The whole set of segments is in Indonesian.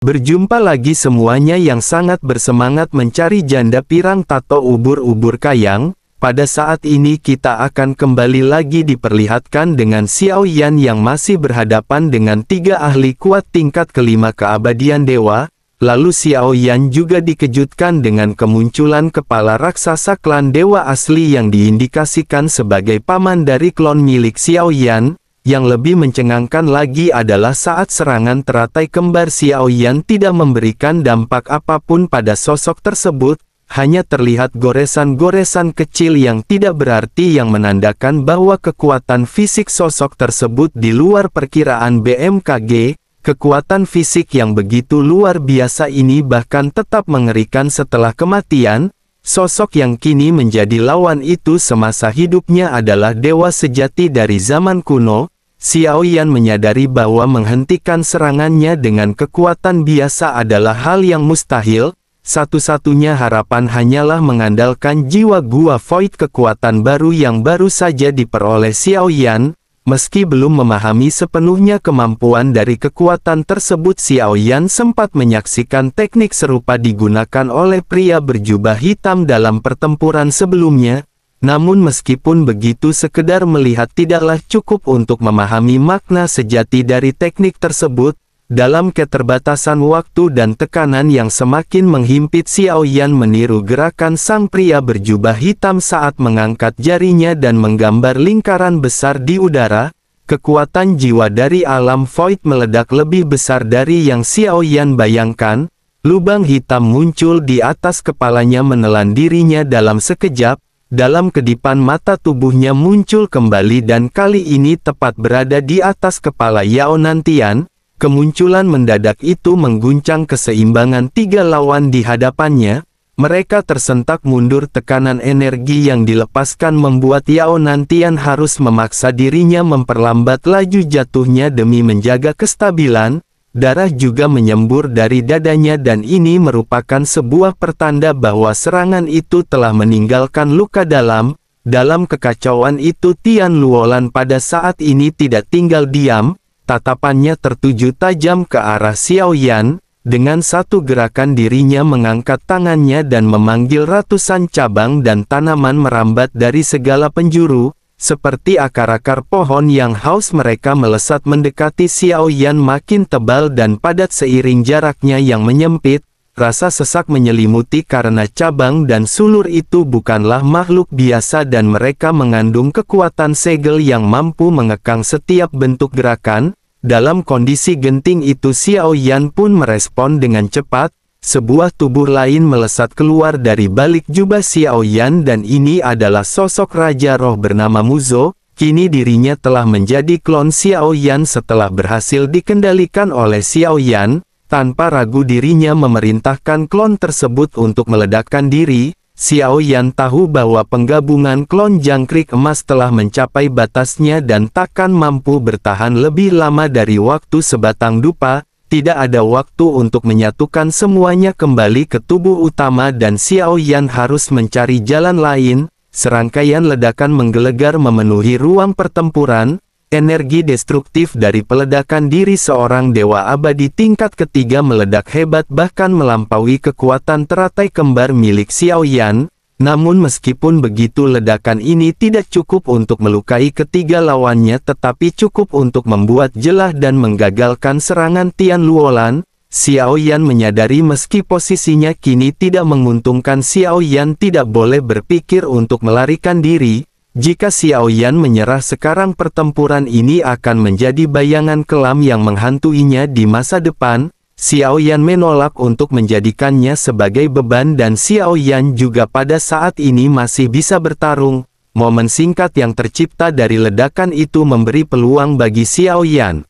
Berjumpa lagi semuanya yang sangat bersemangat mencari janda pirang tato ubur-ubur kayang. Pada saat ini kita akan kembali lagi diperlihatkan dengan Xiao Yan yang masih berhadapan dengan 3 ahli kuat tingkat kelima keabadian dewa. Lalu Xiao Yan juga dikejutkan dengan kemunculan kepala raksasa klan dewa asli yang diindikasikan sebagai paman dari klon milik Xiao Yan. Yang lebih mencengangkan lagi adalah saat serangan teratai kembar Xiao Yan tidak memberikan dampak apapun pada sosok tersebut, hanya terlihat goresan-goresan kecil yang tidak berarti yang menandakan bahwa kekuatan fisik sosok tersebut di luar perkiraan BMKG. Kekuatan fisik yang begitu luar biasa ini bahkan tetap mengerikan setelah kematian. Sosok yang kini menjadi lawan itu semasa hidupnya adalah dewa sejati dari zaman kuno. Xiao Yan menyadari bahwa menghentikan serangannya dengan kekuatan biasa adalah hal yang mustahil. Satu-satunya harapan hanyalah mengandalkan jiwa gua void, kekuatan baru yang baru saja diperoleh Xiao Yan. Meski belum memahami sepenuhnya kemampuan dari kekuatan tersebut, Xiao Yan sempat menyaksikan teknik serupa digunakan oleh pria berjubah hitam dalam pertempuran sebelumnya. Namun meskipun begitu, sekedar melihat tidaklah cukup untuk memahami makna sejati dari teknik tersebut. Dalam keterbatasan waktu dan tekanan yang semakin menghimpit, Xiao Yan meniru gerakan sang pria berjubah hitam saat mengangkat jarinya dan menggambar lingkaran besar di udara. Kekuatan jiwa dari alam void meledak lebih besar dari yang Xiao Yan bayangkan. Lubang hitam muncul di atas kepalanya menelan dirinya dalam sekejap. Dalam kedipan mata tubuhnya muncul kembali dan kali ini tepat berada di atas kepala Yao Nantian. Kemunculan mendadak itu mengguncang keseimbangan 3 lawan di hadapannya. Mereka tersentak mundur, tekanan energi yang dilepaskan membuat Yao Nantian harus memaksa dirinya memperlambat laju jatuhnya demi menjaga kestabilan. Darah juga menyembur dari dadanya dan ini merupakan sebuah pertanda bahwa serangan itu telah meninggalkan luka dalam. Dalam kekacauan itu, Tian Luolan pada saat ini tidak tinggal diam. Tatapannya tertuju tajam ke arah Xiao Yan. Dengan satu gerakan dirinya mengangkat tangannya dan memanggil ratusan cabang dan tanaman merambat dari segala penjuru. Seperti akar-akar pohon yang haus, mereka melesat mendekati Xiao Yan makin tebal dan padat seiring jaraknya yang menyempit. Rasa sesak menyelimuti karena cabang dan sulur itu bukanlah makhluk biasa dan mereka mengandung kekuatan segel yang mampu mengekang setiap bentuk gerakan. Dalam kondisi genting itu, Xiao Yan pun merespon dengan cepat. Sebuah tubuh lain melesat keluar dari balik jubah Xiao Yan dan ini adalah sosok Raja Roh bernama Muzo. Kini dirinya telah menjadi klon Xiao Yan setelah berhasil dikendalikan oleh Xiao Yan. Tanpa ragu dirinya memerintahkan klon tersebut untuk meledakkan diri. Xiao Yan tahu bahwa penggabungan klon jangkrik emas telah mencapai batasnya dan takkan mampu bertahan lebih lama dari waktu sebatang dupa. Tidak ada waktu untuk menyatukan semuanya kembali ke tubuh utama dan Xiao Yan harus mencari jalan lain. Serangkaian ledakan menggelegar memenuhi ruang pertempuran. Energi destruktif dari peledakan diri seorang dewa abadi tingkat ketiga meledak hebat bahkan melampaui kekuatan teratai kembar milik Xiao Yan. Namun meskipun begitu, ledakan ini tidak cukup untuk melukai ketiga lawannya tetapi cukup untuk membuat jelah dan menggagalkan serangan Tian Luolan. Xiao Yan menyadari meski posisinya kini tidak menguntungkan, Xiao Yan tidak boleh berpikir untuk melarikan diri. Jika Xiao Yan menyerah sekarang, pertempuran ini akan menjadi bayangan kelam yang menghantuinya di masa depan. Xiao Yan menolak untuk menjadikannya sebagai beban dan Xiao Yan juga pada saat ini masih bisa bertarung. Momen singkat yang tercipta dari ledakan itu memberi peluang bagi Xiao Yan.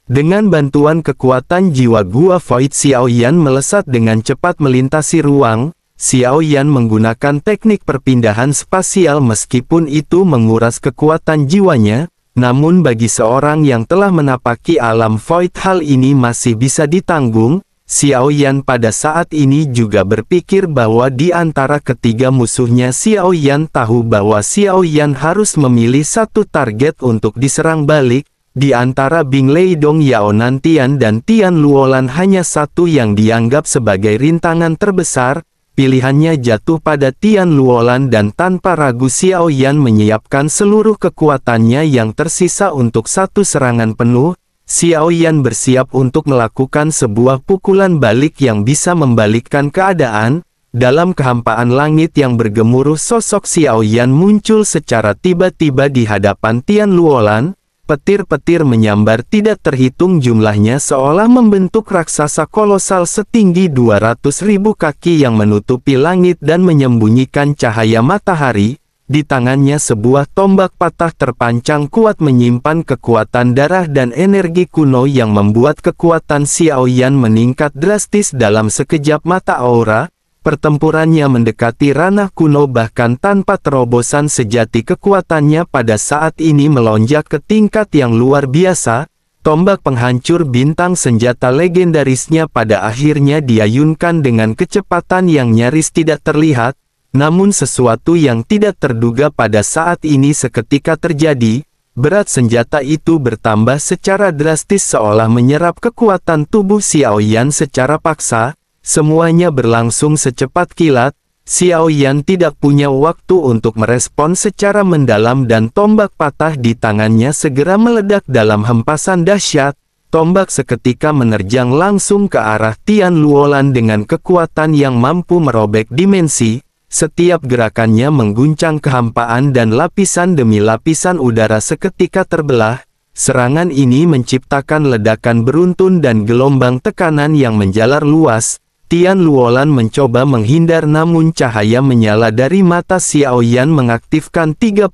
Dengan bantuan kekuatan jiwa gua void, Xiao Yan melesat dengan cepat melintasi ruang. Xiao Yan menggunakan teknik perpindahan spasial meskipun itu menguras kekuatan jiwanya. Namun bagi seorang yang telah menapaki alam void, hal ini masih bisa ditanggung. Xiao Yan pada saat ini juga berpikir bahwa di antara ketiga musuhnya, Xiao Yan tahu bahwa Xiao Yan harus memilih satu target untuk diserang balik. Di antara Bing Leidong, Yao Nantian dan Tian Luolan hanya satu yang dianggap sebagai rintangan terbesar. Pilihannya jatuh pada Tian Luolan dan tanpa ragu Xiao Yan menyiapkan seluruh kekuatannya yang tersisa untuk satu serangan penuh. Xiao Yan bersiap untuk melakukan sebuah pukulan balik yang bisa membalikkan keadaan. Dalam kehampaan langit yang bergemuruh, sosok Xiao Yan muncul secara tiba-tiba di hadapan Tian Luolan. Petir-petir menyambar tidak terhitung jumlahnya seolah membentuk raksasa kolosal setinggi 200.000 kaki yang menutupi langit dan menyembunyikan cahaya matahari. Di tangannya sebuah tombak patah terpancang kuat menyimpan kekuatan darah dan energi kuno yang membuat kekuatan Xiao Yan meningkat drastis dalam sekejap mata. Aura pertempurannya mendekati ranah kuno, bahkan tanpa terobosan sejati kekuatannya pada saat ini melonjak ke tingkat yang luar biasa. Tombak penghancur bintang, senjata legendarisnya, pada akhirnya diayunkan dengan kecepatan yang nyaris tidak terlihat. Namun sesuatu yang tidak terduga pada saat ini seketika terjadi. Berat senjata itu bertambah secara drastis seolah menyerap kekuatan tubuh Xiao Yan secara paksa. Semuanya berlangsung secepat kilat. Xiao Yan tidak punya waktu untuk merespon secara mendalam dan tombak patah di tangannya segera meledak dalam hempasan dahsyat. Tombak seketika menerjang langsung ke arah Tian Luolan dengan kekuatan yang mampu merobek dimensi. Setiap gerakannya mengguncang kehampaan dan lapisan demi lapisan udara seketika terbelah. Serangan ini menciptakan ledakan beruntun dan gelombang tekanan yang menjalar luas. Tian Luolan mencoba menghindar, namun cahaya menyala dari mata Xiao Yan mengaktifkan 32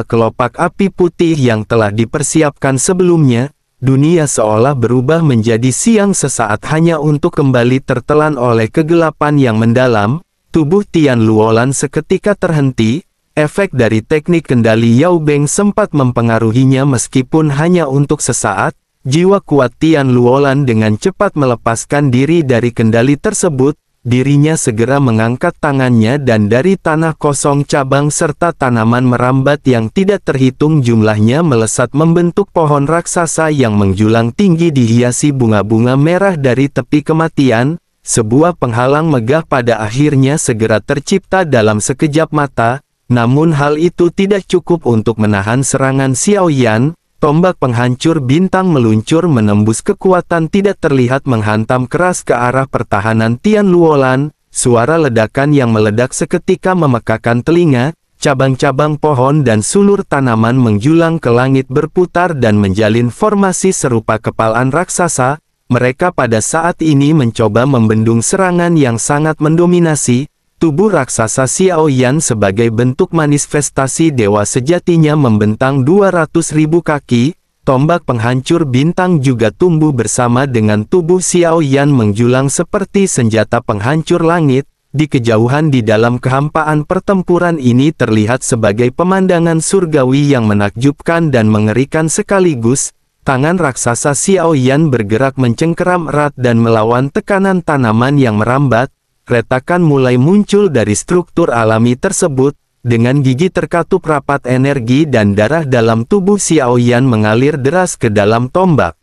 kelopak api putih yang telah dipersiapkan sebelumnya. Dunia seolah berubah menjadi siang sesaat hanya untuk kembali tertelan oleh kegelapan yang mendalam. Tubuh Tian Luolan seketika terhenti. Efek dari teknik kendali Yao Beng sempat mempengaruhinya meskipun hanya untuk sesaat. Jiwa kuat Tian Luolan dengan cepat melepaskan diri dari kendali tersebut. Dirinya segera mengangkat tangannya dan dari tanah kosong cabang serta tanaman merambat yang tidak terhitung jumlahnya melesat membentuk pohon raksasa yang menjulang tinggi dihiasi bunga-bunga merah dari tepi kematian. Sebuah penghalang megah pada akhirnya segera tercipta dalam sekejap mata. Namun hal itu tidak cukup untuk menahan serangan Xiao Yan. Tombak penghancur bintang meluncur menembus kekuatan tidak terlihat menghantam keras ke arah pertahanan Tian Luolan. Suara ledakan yang meledak seketika memekakan telinga. Cabang-cabang pohon dan sulur tanaman menjulang ke langit berputar dan menjalin formasi serupa kepalan raksasa. Mereka pada saat ini mencoba membendung serangan yang sangat mendominasi. Tubuh raksasa Xiao Yan sebagai bentuk manifestasi dewa sejatinya membentang 200.000 kaki. Tombak penghancur bintang juga tumbuh bersama dengan tubuh Xiao Yan menjulang seperti senjata penghancur langit. Di kejauhan di dalam kehampaan pertempuran ini terlihat sebagai pemandangan surgawi yang menakjubkan dan mengerikan sekaligus. Tangan raksasa Xiao Yan bergerak mencengkeram erat dan melawan tekanan tanaman yang merambat. Retakan mulai muncul dari struktur alami tersebut. Dengan gigi terkatup rapat, energi dan darah dalam tubuh Xiao Yan mengalir deras ke dalam tombak.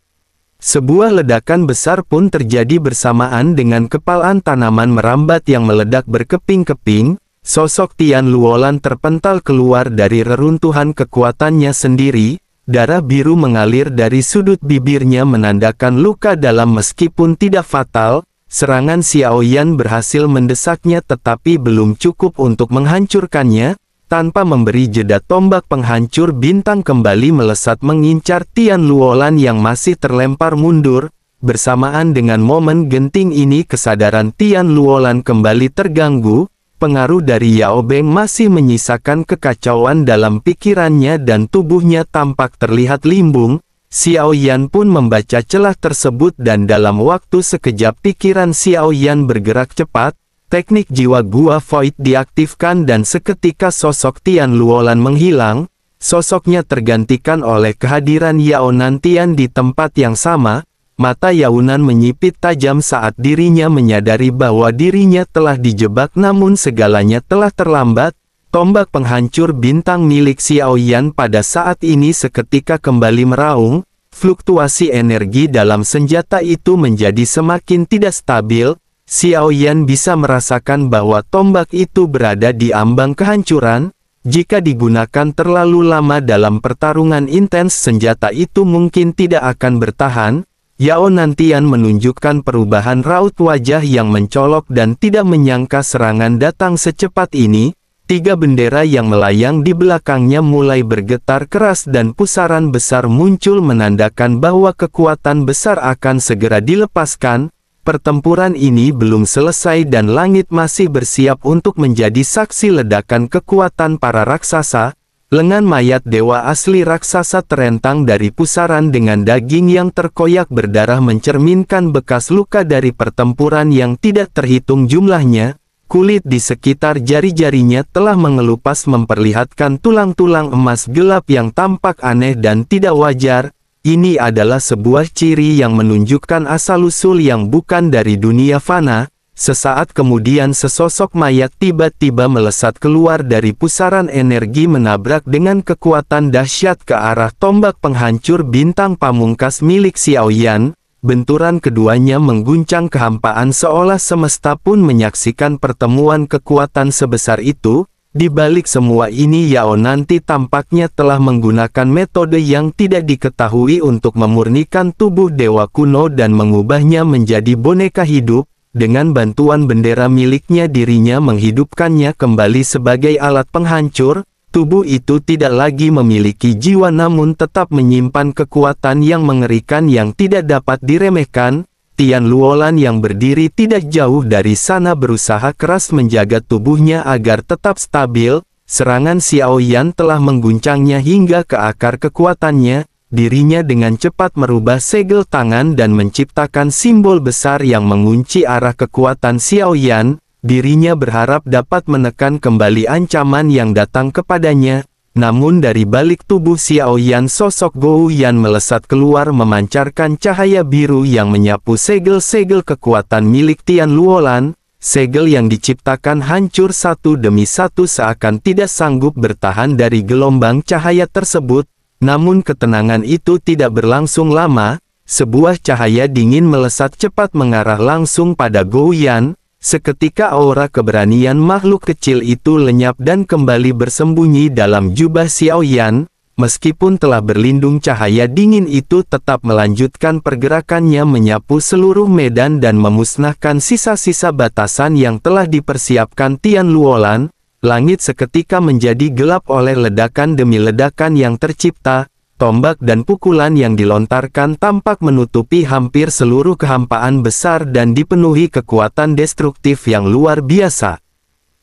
Sebuah ledakan besar pun terjadi bersamaan dengan kepalan tanaman merambat yang meledak berkeping-keping. Sosok Tian Luolan terpental keluar dari reruntuhan kekuatannya sendiri. Darah biru mengalir dari sudut bibirnya menandakan luka dalam meskipun tidak fatal. Serangan Xiao Yan berhasil mendesaknya tetapi belum cukup untuk menghancurkannya. Tanpa memberi jeda, tombak penghancur bintang kembali melesat mengincar Tian Luolan yang masih terlempar mundur. Bersamaan dengan momen genting ini, kesadaran Tian Luolan kembali terganggu. Pengaruh dari Yao Beng masih menyisakan kekacauan dalam pikirannya dan tubuhnya tampak terlihat limbung. Xiao Yan pun membaca celah tersebut dan dalam waktu sekejap pikiran Xiao Yan bergerak cepat. Teknik jiwa gua void diaktifkan dan seketika sosok Tian Luolan menghilang. Sosoknya tergantikan oleh kehadiran Yao Nantian di tempat yang sama. Mata Yao Nan menyipit tajam saat dirinya menyadari bahwa dirinya telah dijebak, namun segalanya telah terlambat. Tombak penghancur bintang milik Xiao Yan pada saat ini seketika kembali meraung. Fluktuasi energi dalam senjata itu menjadi semakin tidak stabil. Xiao Yan bisa merasakan bahwa tombak itu berada di ambang kehancuran. Jika digunakan terlalu lama dalam pertarungan intens, senjata itu mungkin tidak akan bertahan. Yao Nantian menunjukkan perubahan raut wajah yang mencolok dan tidak menyangka serangan datang secepat ini. 3 bendera yang melayang di belakangnya mulai bergetar keras dan pusaran besar muncul menandakan bahwa kekuatan besar akan segera dilepaskan. Pertempuran ini belum selesai dan langit masih bersiap untuk menjadi saksi ledakan kekuatan para raksasa. Lengan mayat dewa asli raksasa terentang dari pusaran dengan daging yang terkoyak berdarah mencerminkan bekas luka dari pertempuran yang tidak terhitung jumlahnya. Kulit di sekitar jari-jarinya telah mengelupas memperlihatkan tulang-tulang emas gelap yang tampak aneh dan tidak wajar. Ini adalah sebuah ciri yang menunjukkan asal-usul yang bukan dari dunia fana. Sesaat kemudian sesosok mayat tiba-tiba melesat keluar dari pusaran energi menabrak dengan kekuatan dahsyat ke arah tombak penghancur bintang pamungkas milik Xiao Yan. Benturan keduanya mengguncang kehampaan seolah semesta pun menyaksikan pertemuan kekuatan sebesar itu. Di balik semua ini Yao Nanti tampaknya telah menggunakan metode yang tidak diketahui untuk memurnikan tubuh dewa kuno dan mengubahnya menjadi boneka hidup. Dengan bantuan bendera miliknya dirinya menghidupkannya kembali sebagai alat penghancur. Tubuh itu tidak lagi memiliki jiwa namun tetap menyimpan kekuatan yang mengerikan yang tidak dapat diremehkan. Tian Luolan yang berdiri tidak jauh dari sana berusaha keras menjaga tubuhnya agar tetap stabil. Serangan Xiao Yan telah mengguncangnya hingga ke akar kekuatannya. Dirinya dengan cepat merubah segel tangan dan menciptakan simbol besar yang mengunci arah kekuatan Xiao Yan. Dirinya berharap dapat menekan kembali ancaman yang datang kepadanya. Namun dari balik tubuh Xiao Yan sosok Gou Yan melesat keluar memancarkan cahaya biru yang menyapu segel-segel kekuatan milik Tian Luolan. Segel yang diciptakan hancur satu demi satu seakan tidak sanggup bertahan dari gelombang cahaya tersebut. Namun ketenangan itu tidak berlangsung lama. Sebuah cahaya dingin melesat cepat mengarah langsung pada Gou Yan. Seketika aura keberanian makhluk kecil itu lenyap dan kembali bersembunyi dalam jubah Xiao Yan. Meskipun telah berlindung, cahaya dingin itu tetap melanjutkan pergerakannya menyapu seluruh medan dan memusnahkan sisa-sisa batasan yang telah dipersiapkan Tian Luolan. Langit seketika menjadi gelap oleh ledakan demi ledakan yang tercipta. Tombak dan pukulan yang dilontarkan tampak menutupi hampir seluruh kehampaan besar dan dipenuhi kekuatan destruktif yang luar biasa.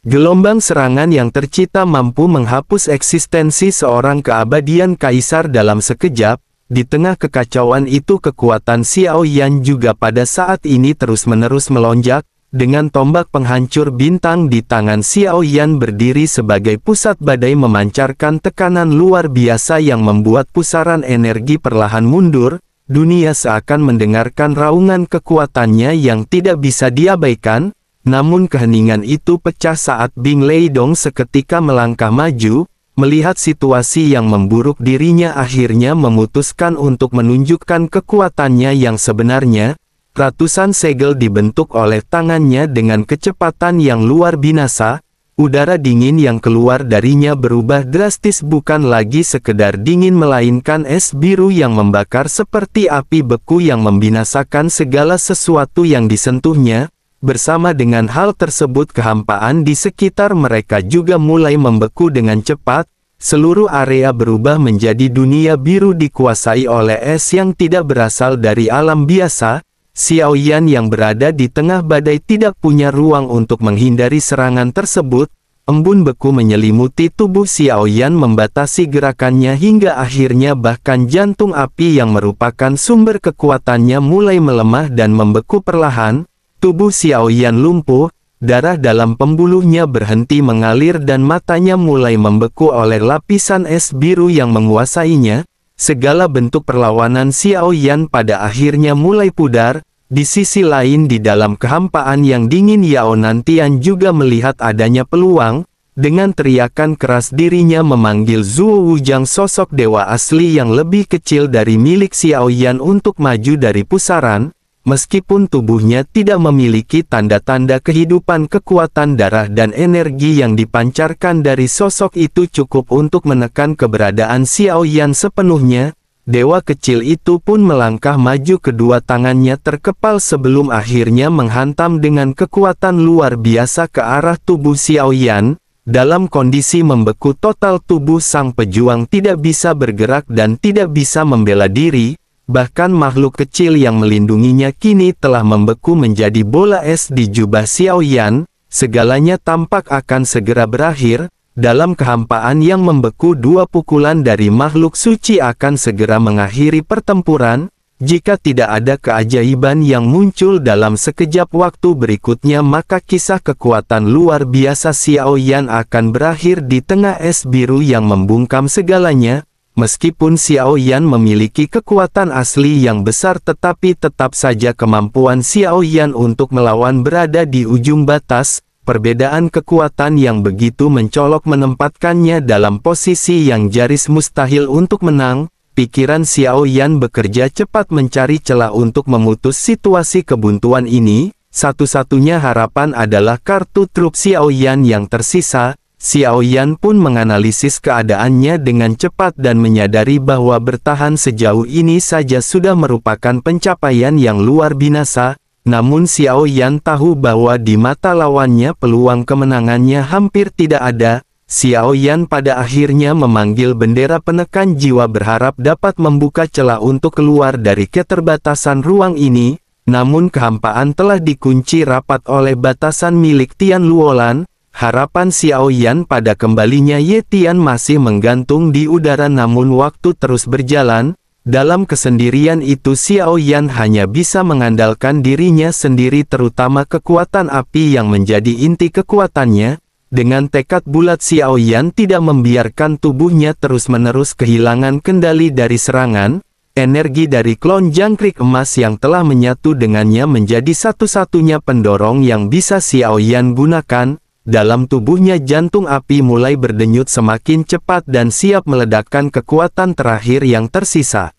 Gelombang serangan yang tercipta mampu menghapus eksistensi seorang keabadian kaisar dalam sekejap. Di tengah kekacauan itu kekuatan Xiao Yan juga pada saat ini terus-menerus melonjak. Dengan tombak penghancur bintang di tangan Xiao Yan berdiri sebagai pusat badai memancarkan tekanan luar biasa yang membuat pusaran energi perlahan mundur. Dunia seakan mendengarkan raungan kekuatannya yang tidak bisa diabaikan. Namun keheningan itu pecah saat Bing Leidong seketika melangkah maju. Melihat situasi yang memburuk dirinya akhirnya memutuskan untuk menunjukkan kekuatannya yang sebenarnya. Ratusan segel dibentuk oleh tangannya dengan kecepatan yang luar binasa. Udara dingin yang keluar darinya berubah drastis, bukan lagi sekedar dingin melainkan es biru yang membakar seperti api beku yang membinasakan segala sesuatu yang disentuhnya. Bersama dengan hal tersebut kehampaan di sekitar mereka juga mulai membeku dengan cepat. Seluruh area berubah menjadi dunia biru dikuasai oleh es yang tidak berasal dari alam biasa. Xiao Yan yang berada di tengah badai tidak punya ruang untuk menghindari serangan tersebut. Embun beku menyelimuti tubuh Xiao Yan membatasi gerakannya hingga akhirnya bahkan jantung api yang merupakan sumber kekuatannya mulai melemah dan membeku perlahan. Tubuh Xiao Yan lumpuh, darah dalam pembuluhnya berhenti mengalir dan matanya mulai membeku oleh lapisan es biru yang menguasainya. Segala bentuk perlawanan Xiao Yan pada akhirnya mulai pudar. Di sisi lain di dalam kehampaan yang dingin Yao Nantian juga melihat adanya peluang. Dengan teriakan keras dirinya memanggil Zuo Wujang, sosok dewa asli yang lebih kecil dari milik Xiao Yan, untuk maju dari pusaran. Meskipun tubuhnya tidak memiliki tanda-tanda kehidupan, kekuatan darah dan energi yang dipancarkan dari sosok itu cukup untuk menekan keberadaan Xiao Yan sepenuhnya. Dewa kecil itu pun melangkah maju, kedua tangannya terkepal sebelum akhirnya menghantam dengan kekuatan luar biasa ke arah tubuh Xiao Yan. Dalam kondisi membeku total, tubuh sang pejuang tidak bisa bergerak dan tidak bisa membela diri. Bahkan makhluk kecil yang melindunginya kini telah membeku menjadi bola es di jubah Xiao Yan. Segalanya tampak akan segera berakhir. Dalam kehampaan yang membeku, dua pukulan dari makhluk suci akan segera mengakhiri pertempuran. Jika tidak ada keajaiban yang muncul dalam sekejap waktu berikutnya, maka kisah kekuatan luar biasa Xiao Yan akan berakhir di tengah es biru yang membungkam segalanya. Meskipun Xiao Yan memiliki kekuatan asli yang besar, tetapi tetap saja kemampuan Xiao Yan untuk melawan berada di ujung batas. Perbedaan kekuatan yang begitu mencolok menempatkannya dalam posisi yang nyaris mustahil untuk menang. Pikiran Xiao Yan bekerja cepat mencari celah untuk memutus situasi kebuntuan ini. Satu-satunya harapan adalah kartu truf Xiao Yan yang tersisa. Xiao Yan pun menganalisis keadaannya dengan cepat dan menyadari bahwa bertahan sejauh ini saja sudah merupakan pencapaian yang luar biasa. Namun Xiao Yan tahu bahwa di mata lawannya peluang kemenangannya hampir tidak ada. Xiao Yan pada akhirnya memanggil bendera penekan jiwa, berharap dapat membuka celah untuk keluar dari keterbatasan ruang ini. Namun kehampaan telah dikunci rapat oleh batasan milik Tian Luolan. Harapan Xiao Yan pada kembalinya Ye Tian masih menggantung di udara, namun waktu terus berjalan. Dalam kesendirian itu Xiao Yan hanya bisa mengandalkan dirinya sendiri, terutama kekuatan api yang menjadi inti kekuatannya. Dengan tekad bulat Xiao Yan tidak membiarkan tubuhnya terus-menerus kehilangan kendali dari serangan. Energi dari klon jangkrik emas yang telah menyatu dengannya menjadi satu-satunya pendorong yang bisa Xiao Yan gunakan. Dalam tubuhnya jantung api mulai berdenyut semakin cepat dan siap meledakkan kekuatan terakhir yang tersisa.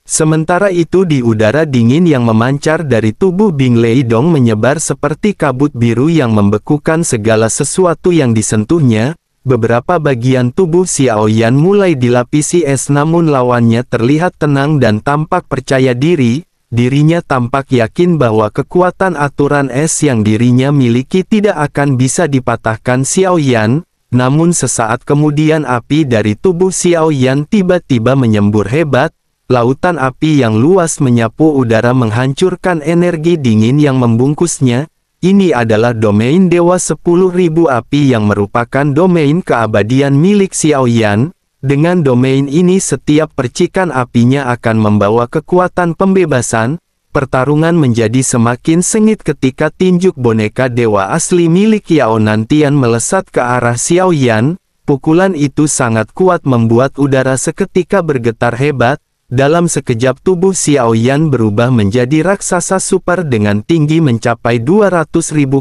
Sementara itu di udara dingin yang memancar dari tubuh Bing Leidong menyebar seperti kabut biru yang membekukan segala sesuatu yang disentuhnya. Beberapa bagian tubuh Xiao Yan mulai dilapisi es, namun lawannya terlihat tenang dan tampak percaya diri. Dirinya tampak yakin bahwa kekuatan aturan es yang dirinya miliki tidak akan bisa dipatahkan Xiao Yan. Namun sesaat kemudian api dari tubuh Xiao Yan tiba-tiba menyembur hebat. Lautan api yang luas menyapu udara, menghancurkan energi dingin yang membungkusnya. Ini adalah domain Dewa 10.000 api yang merupakan domain keabadian milik Xiao Yan. Dengan domain ini setiap percikan apinya akan membawa kekuatan pembebasan. Pertarungan menjadi semakin sengit ketika tinjuk boneka dewa asli milik Yao Nantian melesat ke arah Xiao Yan. Pukulan itu sangat kuat membuat udara seketika bergetar hebat. Dalam sekejap tubuh Xiao Yan berubah menjadi raksasa super dengan tinggi mencapai 200.000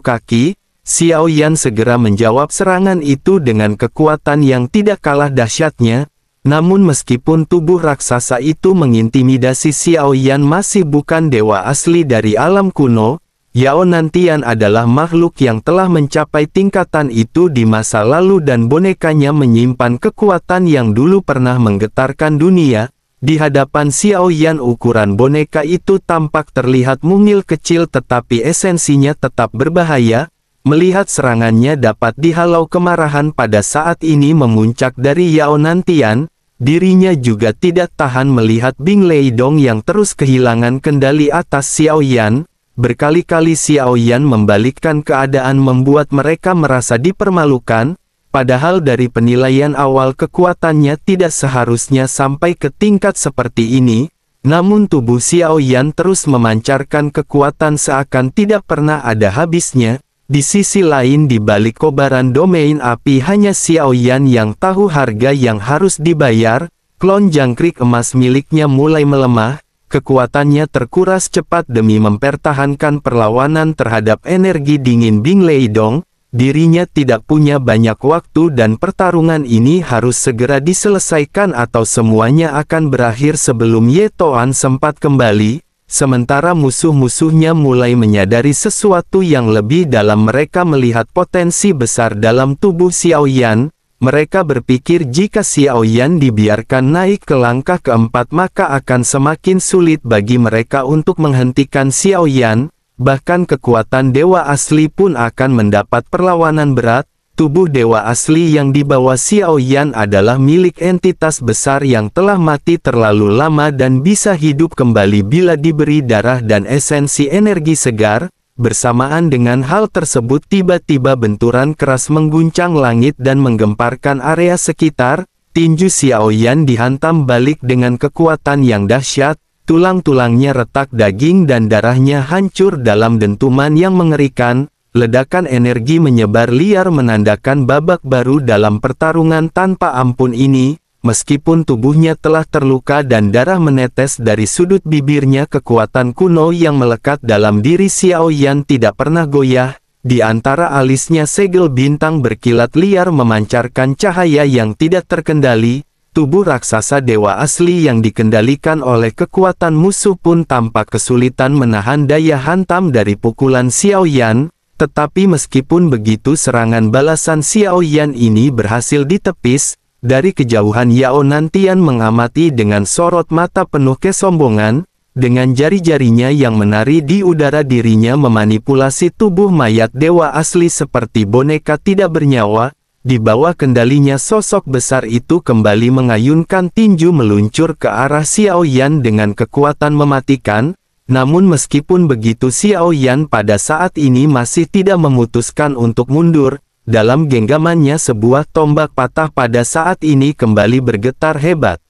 kaki. Xiao Yan segera menjawab serangan itu dengan kekuatan yang tidak kalah dahsyatnya. Namun meskipun tubuh raksasa itu mengintimidasi, Xiao Yan masih bukan dewa asli dari alam kuno. Yao Nantian adalah makhluk yang telah mencapai tingkatan itu di masa lalu dan bonekanya menyimpan kekuatan yang dulu pernah menggetarkan dunia. Di hadapan Xiao Yan ukuran boneka itu tampak terlihat mungil kecil, tetapi esensinya tetap berbahaya. Melihat serangannya dapat dihalau, kemarahan pada saat ini memuncak dari Yao Nantian. Dirinya juga tidak tahan melihat Bing Leidong yang terus kehilangan kendali atas Xiao Yan. Berkali-kali Xiao Yan membalikkan keadaan membuat mereka merasa dipermalukan. Padahal dari penilaian awal kekuatannya tidak seharusnya sampai ke tingkat seperti ini. Namun tubuh Xiao Yan terus memancarkan kekuatan seakan tidak pernah ada habisnya. Di sisi lain, di balik kobaran domain api hanya Xiao Yan yang tahu harga yang harus dibayar. Klon jangkrik emas miliknya mulai melemah, kekuatannya terkuras cepat demi mempertahankan perlawanan terhadap energi dingin Bing Leidong. dirinya tidak punya banyak waktu dan pertarungan ini harus segera diselesaikan atau semuanya akan berakhir sebelum Ye Toan sempat kembali. Sementara musuh-musuhnya mulai menyadari sesuatu yang lebih dalam. Mereka melihat potensi besar dalam tubuh Xiao Yan. Mereka berpikir jika Xiao Yan dibiarkan naik ke langkah keempat maka akan semakin sulit bagi mereka untuk menghentikan Xiao Yan. Bahkan kekuatan dewa asli pun akan mendapat perlawanan berat. Tubuh dewa asli yang dibawa Xiao Yan adalah milik entitas besar yang telah mati terlalu lama dan bisa hidup kembali bila diberi darah dan esensi energi segar. Bersamaan dengan hal tersebut tiba-tiba benturan keras mengguncang langit dan menggemparkan area sekitar. Tinju Xiao Yan dihantam balik dengan kekuatan yang dahsyat. Tulang-tulangnya retak, daging dan darahnya hancur dalam dentuman yang mengerikan. Ledakan energi menyebar liar menandakan babak baru dalam pertarungan tanpa ampun ini. Meskipun tubuhnya telah terluka dan darah menetes dari sudut bibirnya, kekuatan kuno yang melekat dalam diri Xiao Yan tidak pernah goyah. Di antara alisnya segel bintang berkilat liar memancarkan cahaya yang tidak terkendali. Tubuh raksasa dewa asli yang dikendalikan oleh kekuatan musuh pun tampak kesulitan menahan daya hantam dari pukulan Xiao Yan. Tetapi meskipun begitu serangan balasan Xiao Yan ini berhasil ditepis. Dari kejauhan Yao Nantian mengamati dengan sorot mata penuh kesombongan. Dengan jari-jarinya yang menari di udara dirinya memanipulasi tubuh mayat dewa asli seperti boneka tidak bernyawa. Di bawah kendalinya sosok besar itu kembali mengayunkan tinju meluncur ke arah Xiao Yan dengan kekuatan mematikan. Namun meskipun begitu Xiao Yan pada saat ini masih tidak memutuskan untuk mundur. Dalam genggamannya sebuah tombak patah pada saat ini kembali bergetar hebat.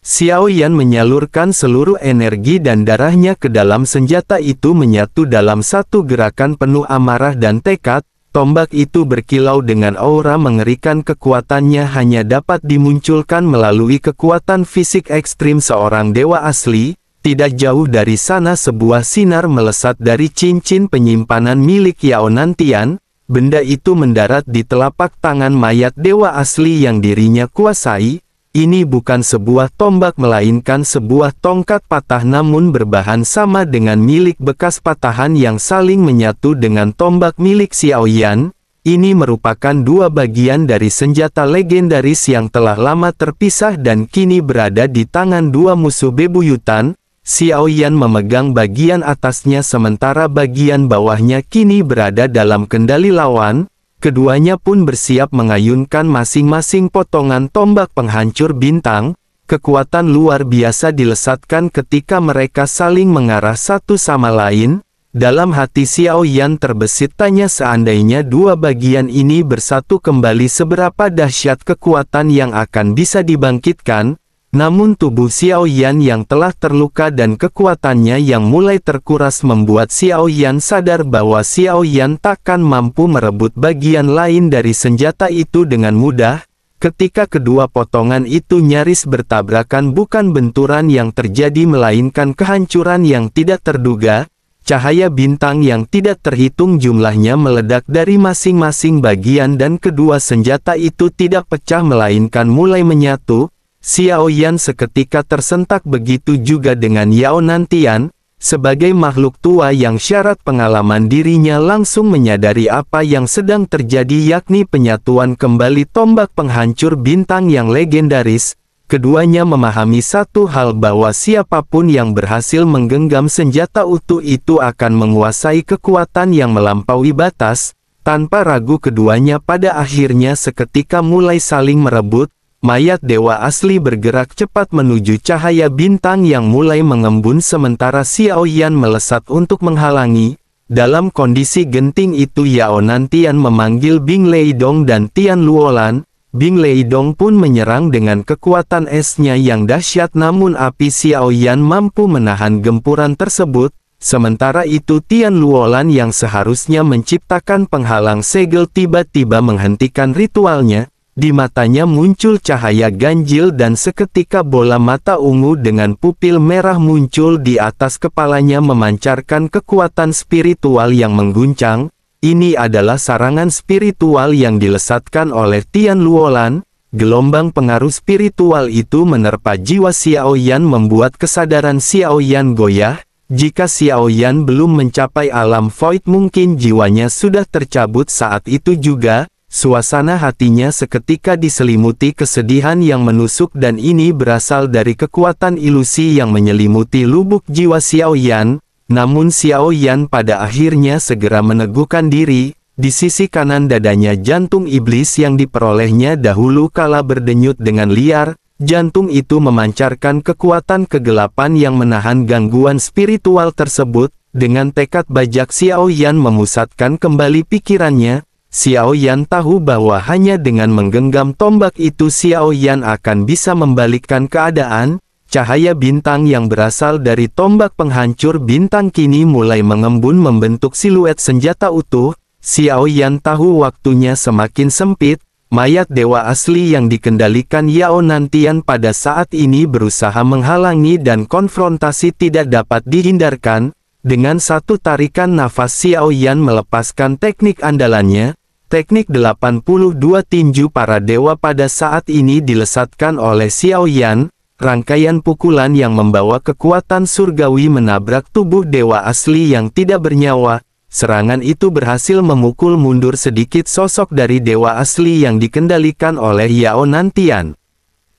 Xiao Yan menyalurkan seluruh energi dan darahnya ke dalam senjata itu menyatu dalam satu gerakan penuh amarah dan tekad. Tombak itu berkilau dengan aura mengerikan, kekuatannya hanya dapat dimunculkan melalui kekuatan fisik ekstrim seorang dewa asli. Tidak jauh dari sana sebuah sinar melesat dari cincin penyimpanan milik Yao Nantian. Benda itu mendarat di telapak tangan mayat dewa asli yang dirinya kuasai. Ini bukan sebuah tombak melainkan sebuah tongkat patah namun berbahan sama dengan milik bekas patahan yang saling menyatu dengan tombak milik Xiao Yan. Ini merupakan dua bagian dari senjata legendaris yang telah lama terpisah dan kini berada di tangan dua musuh bebuyutan. Xiao Yan memegang bagian atasnya sementara bagian bawahnya kini berada dalam kendali lawan. Keduanya pun bersiap mengayunkan masing-masing potongan tombak penghancur bintang. Kekuatan luar biasa dilesatkan ketika mereka saling mengarah satu sama lain. Dalam hati Xiao Yan terbesit tanya, seandainya dua bagian ini bersatu kembali seberapa dahsyat kekuatan yang akan bisa dibangkitkan. Namun tubuh Xiao Yan yang telah terluka dan kekuatannya yang mulai terkuras membuat Xiao Yan sadar bahwa Xiao Yan takkan mampu merebut bagian lain dari senjata itu dengan mudah. Ketika kedua potongan itu nyaris bertabrakan, bukan benturan yang terjadi melainkan kehancuran yang tidak terduga. Cahaya bintang yang tidak terhitung jumlahnya meledak dari masing-masing bagian dan kedua senjata itu tidak pecah melainkan mulai menyatu. Xiao Yan seketika tersentak, begitu juga dengan Yao Nantian. Sebagai makhluk tua yang syarat pengalaman, dirinya langsung menyadari apa yang sedang terjadi, yakni penyatuan kembali tombak penghancur bintang yang legendaris. Keduanya memahami satu hal, bahwa siapapun yang berhasil menggenggam senjata utuh itu akan menguasai kekuatan yang melampaui batas. Tanpa ragu keduanya pada akhirnya seketika mulai saling merebut. Mayat dewa asli bergerak cepat menuju cahaya bintang yang mulai mengembun sementara Xiao Yan melesat untuk menghalangi. Dalam kondisi genting itu Yao Nantian memanggil Bing Leidong dan Tian Luolan. Bing Leidong pun menyerang dengan kekuatan esnya yang dahsyat, namun api Xiao Yan mampu menahan gempuran tersebut. Sementara itu Tian Luolan yang seharusnya menciptakan penghalang segel tiba-tiba menghentikan ritualnya. Di matanya muncul cahaya ganjil dan seketika bola mata ungu dengan pupil merah muncul di atas kepalanya memancarkan kekuatan spiritual yang mengguncang. ini adalah sarangan spiritual yang dilesatkan oleh Tian Luolan. Gelombang pengaruh spiritual itu menerpa jiwa Xiao Yan membuat kesadaran Xiao Yan goyah. Jika Xiao Yan belum mencapai alam void mungkin jiwanya sudah tercabut saat itu juga. Suasana hatinya seketika diselimuti kesedihan yang menusuk dan ini berasal dari kekuatan ilusi yang menyelimuti lubuk jiwa Xiao Yan. Namun Xiao Yan pada akhirnya segera meneguhkan diri. Di sisi kanan dadanya jantung iblis yang diperolehnya dahulu kala berdenyut dengan liar. Jantung itu memancarkan kekuatan kegelapan yang menahan gangguan spiritual tersebut. Dengan tekad bajak Xiao Yan memusatkan kembali pikirannya. Xiao Yan tahu bahwa hanya dengan menggenggam tombak itu Xiao Yan akan bisa membalikkan keadaan. Cahaya bintang yang berasal dari tombak penghancur bintang kini mulai mengembun membentuk siluet senjata utuh. Xiao Yan tahu waktunya semakin sempit. Mayat dewa asli yang dikendalikan Yao Nantian pada saat ini berusaha menghalangi dan konfrontasi tidak dapat dihindarkan. Dengan satu tarikan nafas Xiao Yan melepaskan teknik andalannya. Teknik 82 tinju para dewa pada saat ini dilesatkan oleh Xiao Yan. Rangkaian pukulan yang membawa kekuatan surgawi menabrak tubuh dewa asli yang tidak bernyawa. Serangan itu berhasil memukul mundur sedikit sosok dari dewa asli yang dikendalikan oleh Yao Nantian.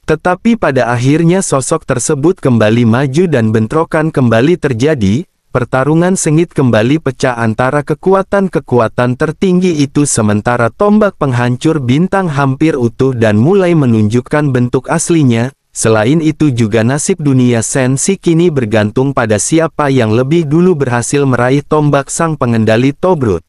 Tetapi pada akhirnya sosok tersebut kembali maju dan bentrokan kembali terjadi. Pertarungan sengit kembali pecah antara kekuatan-kekuatan tertinggi itu sementara tombak penghancur bintang hampir utuh dan mulai menunjukkan bentuk aslinya. Selain itu juga nasib dunia sensi kini bergantung pada siapa yang lebih dulu berhasil meraih tombak sang pengendali Tobrut.